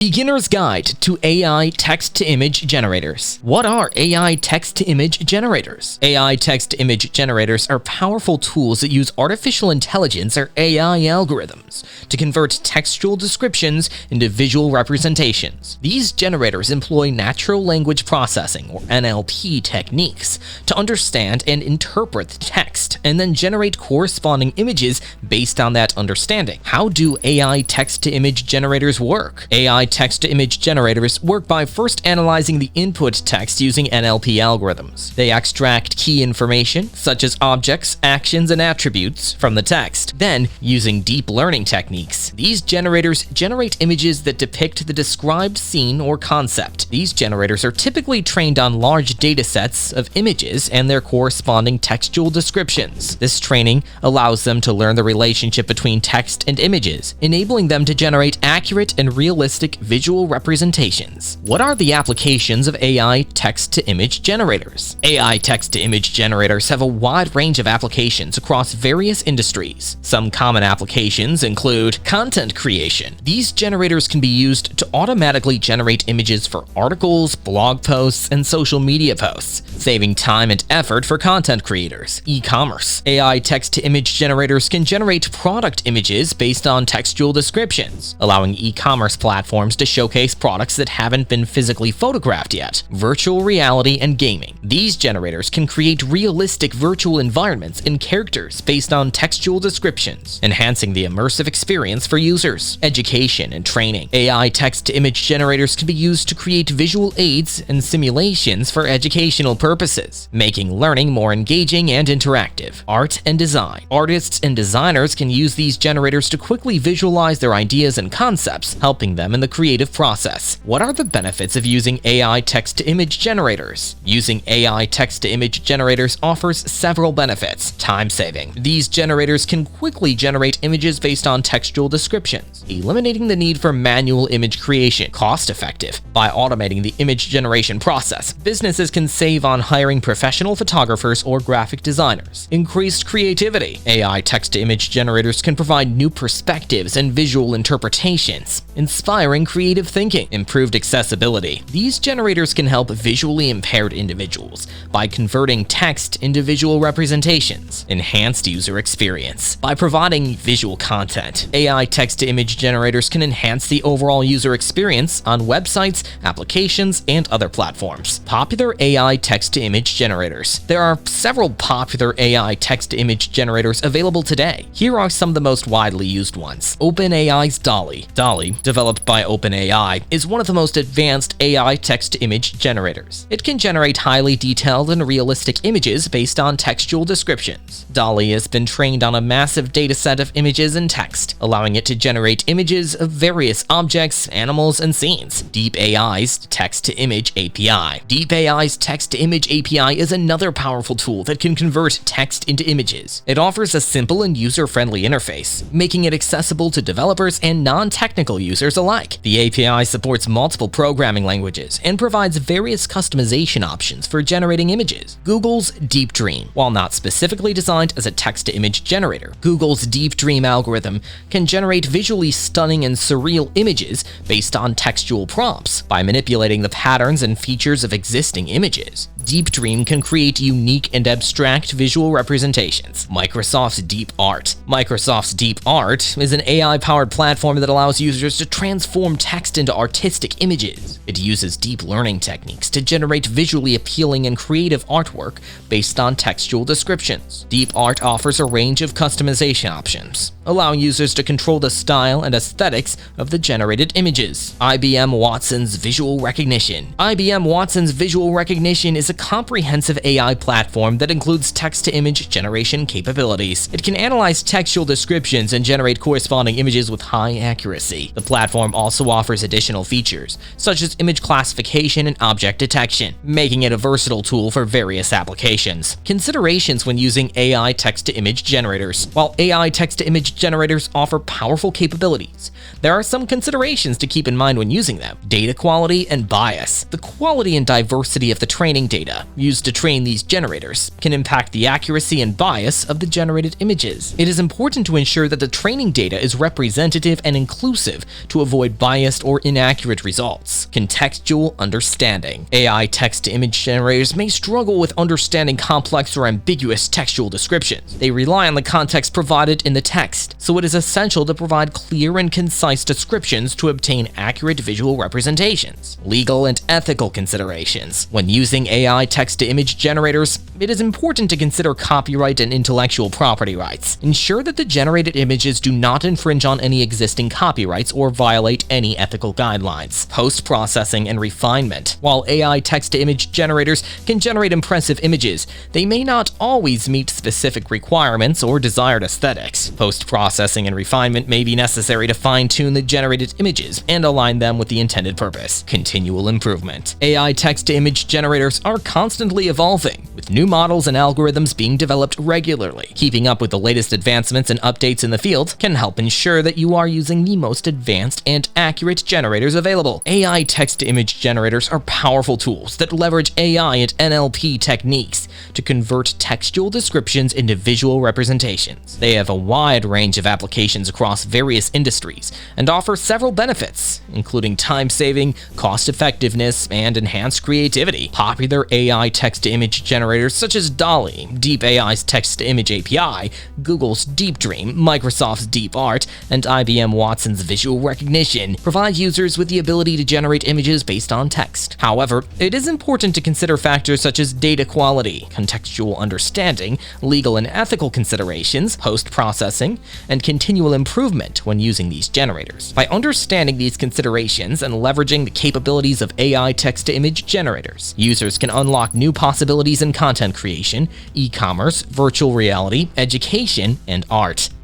Beginner's Guide to AI Text-to-Image Generators. What are AI text-to-image generators? AI text-to-image generators are powerful tools that use artificial intelligence or AI algorithms to convert textual descriptions into visual representations. These generators employ natural language processing, or NLP techniques, to understand and interpret text and then generate corresponding images based on that understanding. How do AI text-to-image generators work? AI text-to-image generators work by first analyzing the input text using NLP algorithms. They extract key information, such as objects, actions, and attributes, from the text. Then, using deep learning techniques, these generators generate images that depict the described scene or concept. These generators are typically trained on large datasets of images and their corresponding textual descriptions. This training allows them to learn the relationship between text and images, enabling them to generate accurate and realistic visual representations. What are the applications of AI text-to-image generators? AI text-to-image generators have a wide range of applications across various industries. Some common applications include content creation. These generators can be used to automatically generate images for articles, blog posts, and social media posts, saving time and effort for content creators. E-commerce. AI text-to-image generators can generate product images based on textual descriptions, allowing e-commerce platforms to showcase products that haven't been physically photographed yet. Virtual reality and gaming. These generators can create realistic virtual environments and characters based on textual descriptions, enhancing the immersive experience for users. Education and training. AI text-to-image generators can be used to create visual aids and simulations for educational purposes, making learning more engaging and interactive. Art and design. Artists and designers can use these generators to quickly visualize their ideas and concepts, helping them in the creative process. What are the benefits of using AI text-to-image generators? Using AI text-to-image generators offers several benefits. Time saving. These generators can quickly generate images based on textual descriptions, eliminating the need for manual image creation. Cost effective. By automating the image generation process, businesses can save on hiring professional photographers or graphic designers. Increased creativity. AI text-to-image generators can provide new perspectives and visual interpretations, inspiring creative thinking. Improved accessibility. These generators can help visually impaired individuals by converting text into visual representations. Enhanced user experience. By providing visual content, AI text-to-image generators can enhance the overall user experience on websites, applications, and other platforms. Popular AI text-to-image generators. There are several popular AI text-to-image generators available today. Here are some of the most widely used ones. OpenAI's DALL-E. DALL-E, developed by OpenAI, is one of the most advanced AI text-to-image generators. It can generate highly detailed and realistic images based on textual descriptions. DALL-E has been trained on a massive dataset of images and text, allowing it to generate images of various objects, animals, and scenes. DeepAI's Text-to-Image API. DeepAI's Text-to-Image API is another powerful tool that can convert text into images. It offers a simple and user-friendly interface, making it accessible to developers and non-technical users alike. The API supports multiple programming languages and provides various customization options for generating images. Google's Deep Dream. While not specifically designed as a text-to-image generator, Google's Deep Dream algorithm can generate visually stunning and surreal images based on textual prompts. By manipulating the patterns and features of existing images, Deep Dream can create unique and abstract visual representations. Microsoft's Deep Art. Microsoft's Deep Art is an AI-powered platform that allows users to transform text into artistic images. It uses deep learning techniques to generate visually appealing and creative artwork based on textual descriptions. Deep Art offers a range of customization options, allowing users to control the style and aesthetics of the generated images. IBM Watson's Visual Recognition. IBM Watson's Visual Recognition is a comprehensive AI platform that includes text-to-image generation capabilities. It can analyze textual descriptions and generate corresponding images with high accuracy. The platform also offers additional features, such as image classification and object detection, making it a versatile tool for various applications. Considerations when using AI text-to-image generators. While AI text-to-image generators offer powerful capabilities, there are some considerations to keep in mind when using them. Data quality and bias. The quality and diversity of the training data data used to train these generators can impact the accuracy and bias of the generated images. It is important to ensure that the training data is representative and inclusive to avoid biased or inaccurate results. Contextual understanding. AI text-to-image generators may struggle with understanding complex or ambiguous textual descriptions. They rely on the context provided in the text, so it is essential to provide clear and concise descriptions to obtain accurate visual representations. Legal and ethical considerations. When using AI text-to-image generators, it is important to consider copyright and intellectual property rights. Ensure that the generated images do not infringe on any existing copyrights or violate any ethical guidelines. Post-processing and refinement. While AI text-to-image generators can generate impressive images, they may not always meet specific requirements or desired aesthetics. Post-processing and refinement may be necessary to fine-tune the generated images and align them with the intended purpose. Continual improvement. AI text-to-image generators are constantly evolving, with new models and algorithms being developed regularly. Keeping up with the latest advancements and updates in the field can help ensure that you are using the most advanced and accurate generators available. AI text-to-image generators are powerful tools that leverage AI and NLP techniques to convert textual descriptions into visual representations. They have a wide range of applications across various industries and offer several benefits, including time-saving, cost-effectiveness, and enhanced creativity. Popular AI text-to-image generators such as DALL-E, Deep AI's text-to-image API, Google's Deep Dream, Microsoft's DeepArt, and IBM Watson's visual recognition provide users with the ability to generate images based on text. However, it is important to consider factors such as data quality, contextual understanding, legal and ethical considerations, post-processing, and continual improvement when using these generators. By understanding these considerations and leveraging the capabilities of AI text-to-image generators, users can unlock new possibilities in content creation, e-commerce, virtual reality, education, and art.